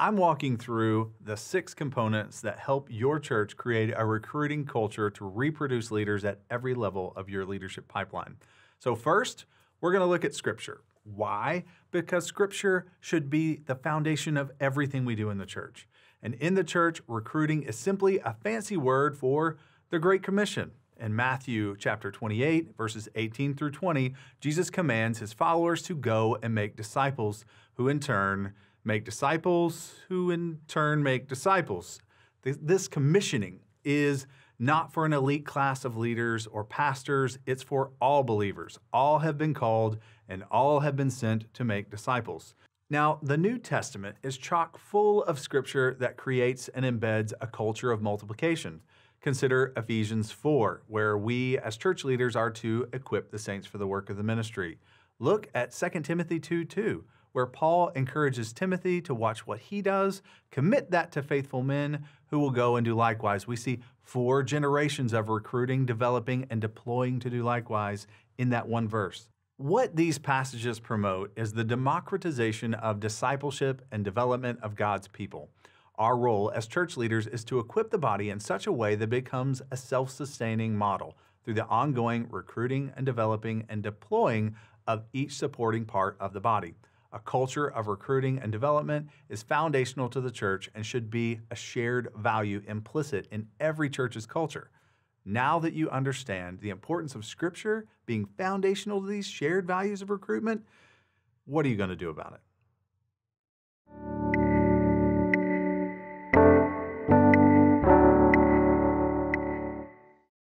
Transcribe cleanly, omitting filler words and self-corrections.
I'm walking through the 6 components that help your church create a recruiting culture to reproduce leaders at every level of your leadership pipeline. So first, we're going to look at Scripture. Why? Because Scripture should be the foundation of everything we do in the church. And in the church, recruiting is simply a fancy word for the Great Commission. In Matthew chapter 28, verses 18 through 20, Jesus commands his followers to go and make disciples, who in turn make disciples, who in turn make disciples. This commissioning is not for an elite class of leaders or pastors, it's for all believers. All have been called and all have been sent to make disciples. Now, the New Testament is chock full of scripture that creates and embeds a culture of multiplication. Consider Ephesians 4, where we as church leaders are to equip the saints for the work of the ministry. Look at 2 Timothy 2:2, where Paul encourages Timothy to watch what he does, commit that to faithful men who will go and do likewise. We see 4 generations of recruiting, developing, and deploying to do likewise in that one verse. What these passages promote is the democratization of discipleship and development of God's people. Our role as church leaders is to equip the body in such a way that it becomes a self-sustaining model through the ongoing recruiting and developing and deploying of each supporting part of the body. A culture of recruiting and development is foundational to the church and should be a shared value implicit in every church's culture. Now that you understand the importance of Scripture being foundational to these shared values of recruitment, what are you going to do about it?